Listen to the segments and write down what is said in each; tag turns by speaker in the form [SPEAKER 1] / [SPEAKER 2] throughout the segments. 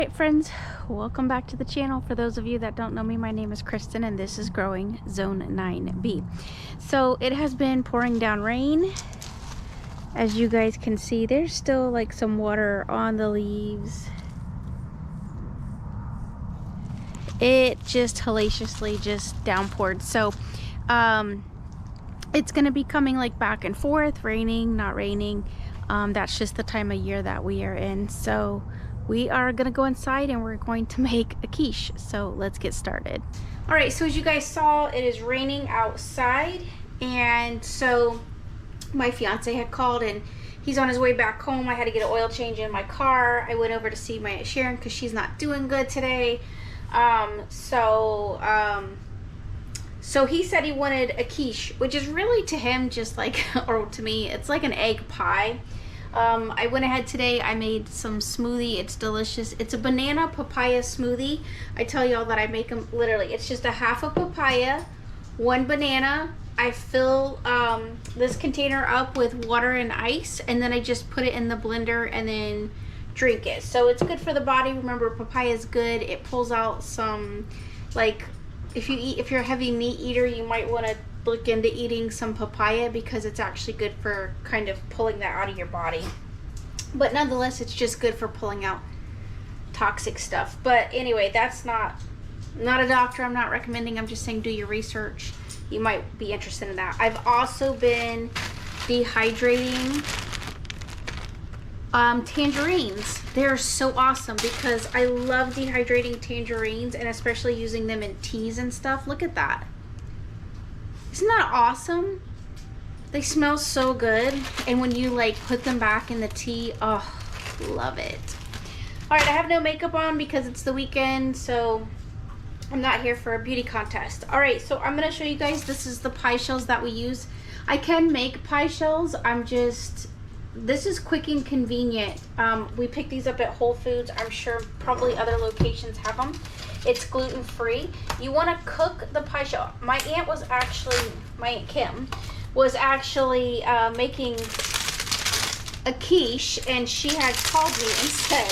[SPEAKER 1] Hey friends, welcome back to the channel. For those of you that don't know me, my name is Kristen and this is Growing Zone 9B. So it has been pouring down rain. As you guys can see, there's still like some water on the leaves. It just hellaciously just downpoured. So it's gonna be coming like back and forth, raining, not raining. That's just the time of year that we are in. So we are gonna go inside and we're going to make a quiche. So let's get started. All right, so as you guys saw, it is raining outside. And so my fiance had called and he's on his way back home. I had to get an oil change in my car. I went over to see my Aunt Sharon because she's not doing good today. So he said he wanted a quiche, which is really to him just like, or to me, it's like an egg pie. I went ahead today, I made some smoothie. It's delicious. It's a banana papaya smoothie. I tell y'all that I make them literally. It's just a half a papaya, one banana. I fill this container up with water and ice, and then I just put it in the blender and then drink it. So it's good for the body. Remember, papaya is good. It pulls out some, like, if you're a heavy meat eater, you might want to look into eating some papaya because it's actually good for kind of pulling that out of your body. But nonetheless, it's just good for pulling out toxic stuff. But anyway, that's not a doctor. I'm not recommending. I'm just saying do your research. You might be interested in that. I've also been dehydrating tangerines. They're so awesome because I love dehydrating tangerines and especially using them in teas and stuff. Look at that. Isn't that awesome? They smell so good, and when you like put them back in the tea, oh, love it. All right, I have no makeup on because it's the weekend, so I'm not here for a beauty contest. All right, so I'm gonna show you guys, this is the pie shells that we use. I can make pie shells. This is quick and convenient. We picked these up at Whole Foods. I'm sure probably other locations have them. It's gluten-free. You want to cook the pie shell. My Aunt Kim was actually making a quiche, and she had called me and said,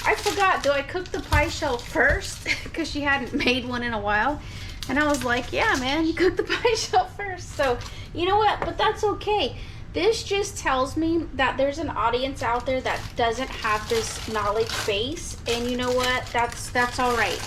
[SPEAKER 1] I forgot, do I cook the pie shell first? Because she hadn't made one in a while. And I was like, yeah, man, you cook the pie shell first. So, you know what? But that's okay. This just tells me that there's an audience out there that doesn't have this knowledge base, and you know what? That's all right.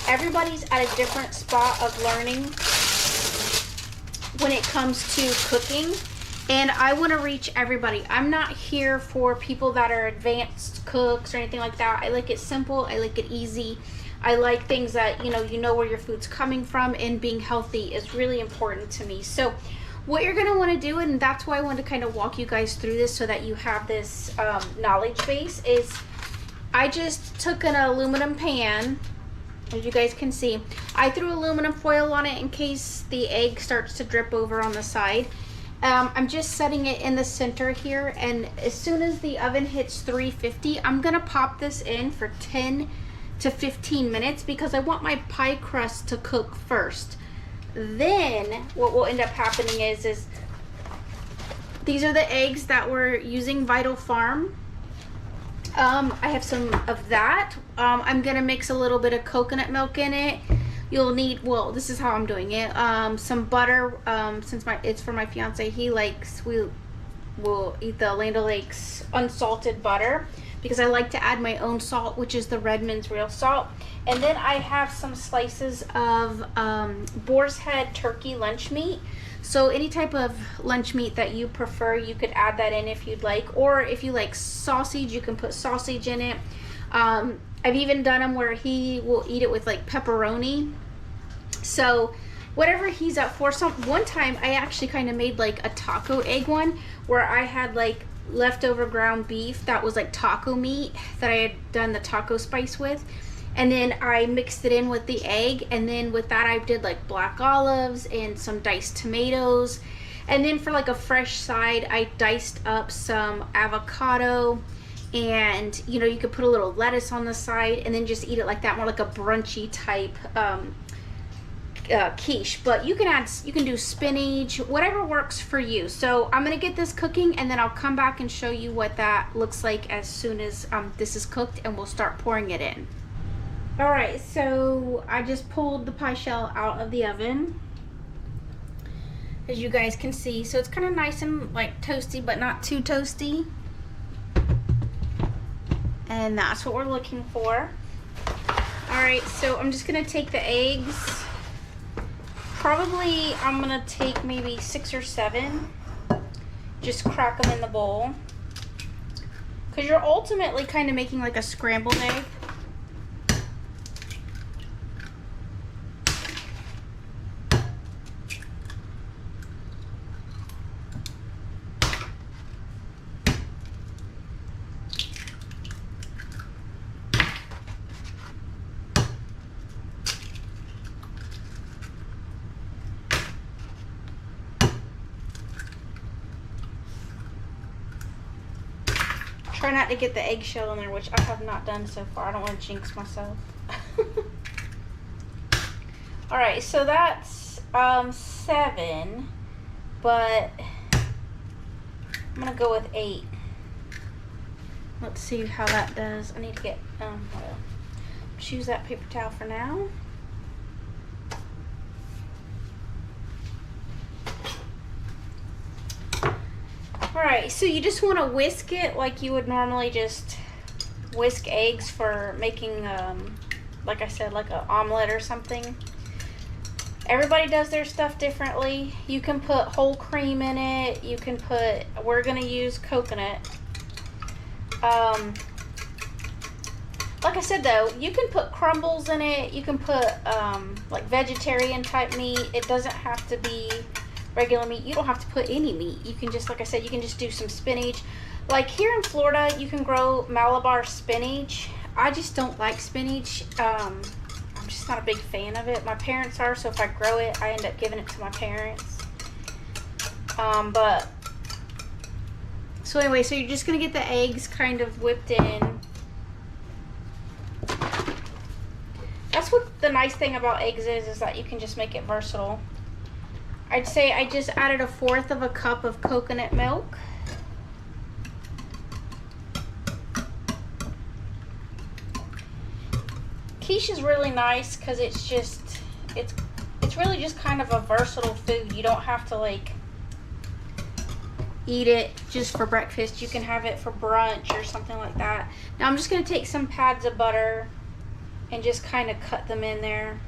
[SPEAKER 1] Everybody's at a different spot of learning when it comes to cooking, and I want to reach everybody. I'm not here for people that are advanced cooks or anything like that. I like it simple. I like it easy. I like things that, you know where your food's coming from, and being healthy is really important to me. So what you're going to want to do, and that's why I wanted to kind of walk you guys through this so that you have this knowledge base, is I just took an aluminum pan. As you guys can see, I threw aluminum foil on it in case the egg starts to drip over on the side. I'm just setting it in the center here, and as soon as the oven hits 350, I'm going to pop this in for 10 to 15 minutes because I want my pie crust to cook first. Then what will end up happening is these are the eggs that we're using, Vital Farm. I have some of that. I'm gonna mix a little bit of coconut milk in it. You'll need, well, this is how I'm doing it, some butter. Since it's for my fiance, we'll eat the Land O'Lakes unsalted butter because I like to add my own salt, which is the Redmond's real salt. And then I have some slices of boar's head turkey lunch meat. So any type of lunch meat that you prefer, you could add that in if you'd like. Or if you like sausage, you can put sausage in it. I've even done them where he will eat it with like pepperoni. So whatever he's up for. One time I actually kind of made like a taco egg one where I had like leftover ground beef that was like taco meat that I had done the taco spice with, and then I mixed it in with the egg, and then with that I did like black olives and some diced tomatoes, and then for like a fresh side I diced up some avocado, and you could put a little lettuce on the side and then just eat it like that, more like a brunchy type quiche, but you can do spinach, whatever works for you. So I'm gonna get this cooking, and then I'll come back and show you what that looks like as soon as this is cooked, and we'll start pouring it in. All right, so I just pulled the pie shell out of the oven, as you guys can see. So it's kind of nice and like toasty, but not too toasty, and that's what we're looking for. All right, so I'm just gonna take the eggs. Probably I'm gonna take maybe 6 or 7. Just crack them in the bowl, because you're ultimately kind of making like a scrambled egg. Try not to get the eggshell in there, which I have not done so far. I don't want to jinx myself. All right, so that's 7, but I'm gonna go with 8. Let's see how that does. I need to get well, choose that paper towel for now. Alright, so you just want to whisk it like you would normally just whisk eggs for making, like I said, like an omelet or something. Everybody does their stuff differently. You can put whole cream in it. You can put, we're going to use coconut. Like I said though, you can put crumbles in it. You can put like vegetarian type meat. It doesn't have to be regular meat. You don't have to put any meat. You can just, like I said, you can just do some spinach. Like here in Florida, you can grow Malabar spinach. I just don't like spinach. I'm just not a big fan of it. My parents are, so if I grow it, I end up giving it to my parents. So anyway, so you're just gonna get the eggs kind of whipped in. That's what the nice thing about eggs is that you can just make it versatile. I'd say I just added 1/4 cup of coconut milk. Quiche is really nice because it's really just kind of a versatile food. You don't have to like eat it just for breakfast. You can have it for brunch or something like that. Now I'm just going to take some pads of butter and just kind of cut them in there.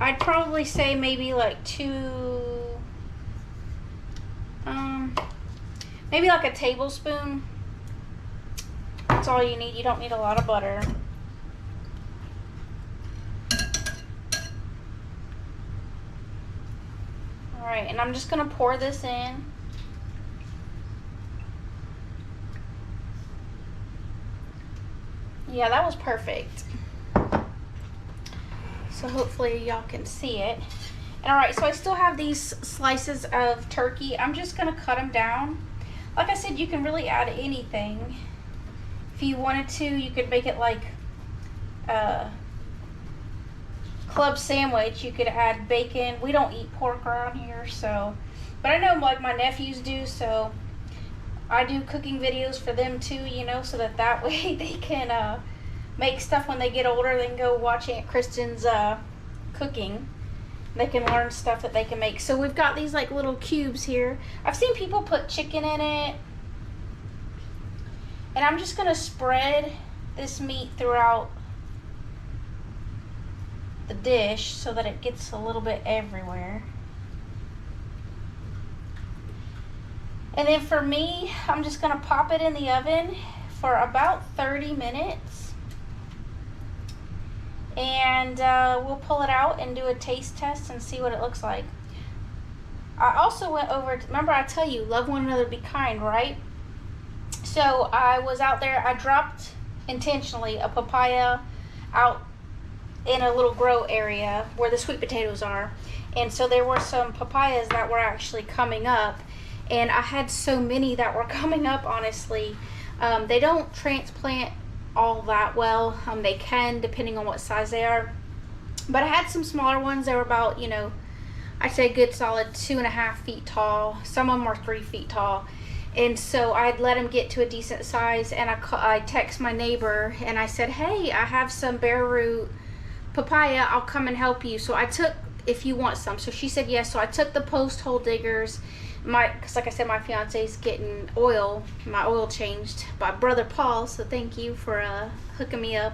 [SPEAKER 1] I'd probably say maybe like 2, maybe like a tablespoon. That's all you need. You don't need a lot of butter. All right, and I'm just gonna pour this in. Yeah, that was perfect. So hopefully y'all can see it. And all right, so I still have these slices of turkey. I'm just gonna cut them down. Like I said, you can really add anything. If you wanted to, you could make it like a club sandwich. You could add bacon. We don't eat pork around here, so, but I know like my nephews do, so I do cooking videos for them too, you know, so that way they can make stuff when they get older. They can go watch Aunt Kristen's cooking. They can learn stuff that they can make. So we've got these like little cubes here. I've seen people put chicken in it. And I'm just gonna spread this meat throughout the dish so that it gets a little bit everywhere. And then for me, I'm just gonna pop it in the oven for about 30 minutes. And we'll pull it out and do a taste test and see what it looks like. I also went over, remember I tell you, love one another, be kind, right? So I was out there, I dropped intentionally a papaya out in a little grow area where the sweet potatoes are. And so there were some papayas that were actually coming up. And I had so many that were coming up, honestly. They don't transplant all that well. They can, depending on what size they are. But I had some smaller ones. They were about, you know, I'd say a good solid 2.5 feet tall. Some of them were 3 feet tall. And so I'd let them get to a decent size, and I text my neighbor and I said, hey, I have some bare root papaya, I'll come and help you. So I took, if you want some. So she said yes. So I took the post hole diggers, because like I said, my fiance's getting my oil changed by Brother Paul, so thank you for hooking me up.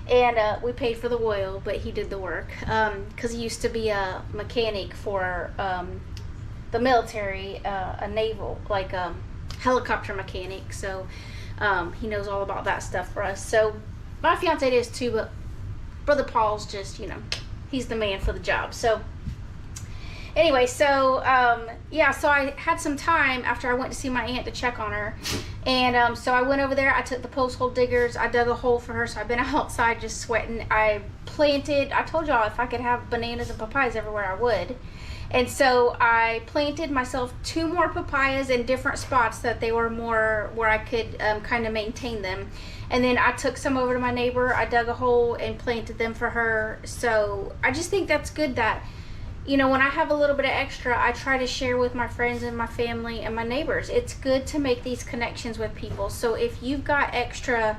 [SPEAKER 1] And we paid for the oil, but he did the work, because he used to be a mechanic for the military, a naval, like helicopter mechanic. So he knows all about that stuff for us. So my fiance is too, but Brother Paul's just, you know, he's the man for the job. So anyway, so yeah, so I had some time after I went to see my aunt to check on her. And so I went over there, I took the post hole diggers, I dug a hole for her, so I've been outside just sweating. I planted, I told y'all if I could have bananas and papayas everywhere, I would. And so I planted myself 2 more papayas in different spots that they were more where I could kind of maintain them. And then I took some over to my neighbor, I dug a hole and planted them for her. So I just think that's good that, you know, when I have a little bit of extra, I try to share with my friends and my family and my neighbors. It's good to make these connections with people. So if you've got extra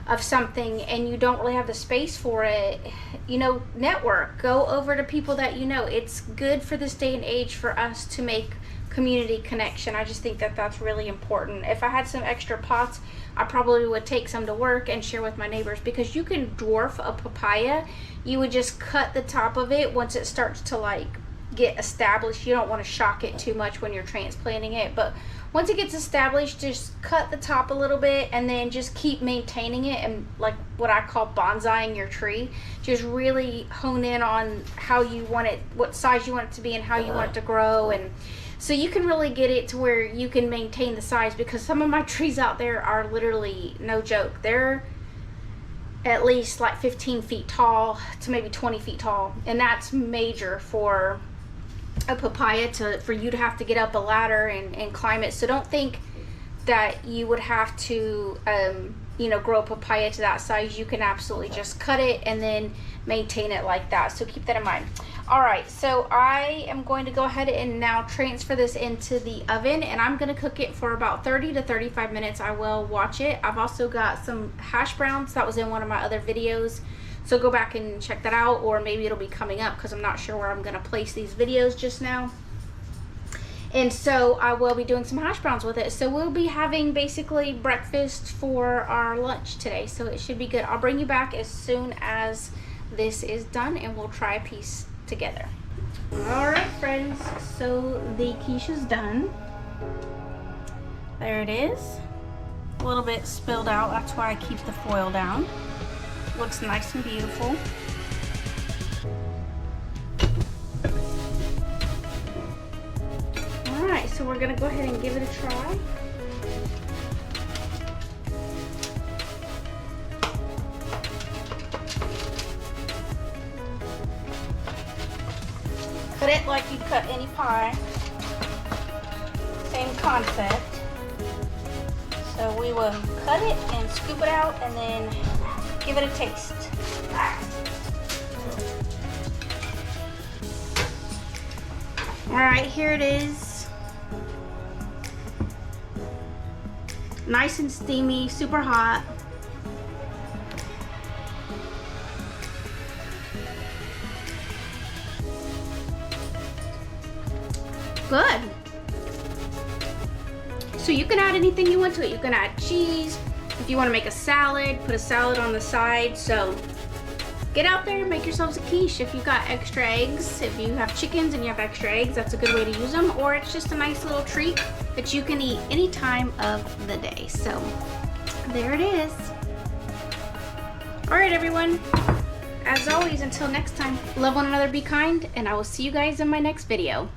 [SPEAKER 1] of something and you don't really have the space for it, you know, network. Go over to people that you know. It's good for this day and age for us to make community connection. I just think that that's really important. If I had some extra pots, I probably would take some to work and share with my neighbors, because you can dwarf a papaya. You would just cut the top of it once it starts to like get established. You don't want to shock it too much when you're transplanting it, but once it gets established, just cut the top a little bit and then just keep maintaining it, and like what I call bonsaiing your tree. Just really hone in on how you want it, what size you want it to be and how you want it to grow. And so you can really get it to where you can maintain the size, because some of my trees out there are literally, no joke, they're at least like 15 feet tall to maybe 20 feet tall. And that's major for a papaya for you to have to get up a ladder and climb it. So don't think that you would have to you know, grow a papaya to that size. You can absolutely just cut it and then maintain it like that. So keep that in mind. All right, so I am going to go ahead and now transfer this into the oven, and I'm going to cook it for about 30 to 35 minutes. I will watch it. I've also got some hash browns that was in one of my other videos, so go back and check that out, or maybe it'll be coming up because I'm not sure where I'm going to place these videos just now. And so I will be doing some hash browns with it. So we'll be having basically breakfast for our lunch today, so it should be good. I'll bring you back as soon as this is done and we'll try a piece together. All right, friends, so the quiche is done. There it is. A little bit spilled out, that's why I keep the foil down. Looks nice and beautiful. All right, so we're gonna go ahead and give it a try. Cut it like you'd cut any pie. Same concept. So we will cut it and scoop it out and then give it a taste. All right, here it is. Nice and steamy, super hot. Good. So you can add anything you want to it. You can add cheese. If you want to make a salad, put a salad on the side. So get out there and make yourselves a quiche. If you've got extra eggs, if you have chickens and you have extra eggs, that's a good way to use them. Or it's just a nice little treat that you can eat any time of the day. So there it is. All right, everyone. As always, until next time, love one another, be kind, and I will see you guys in my next video.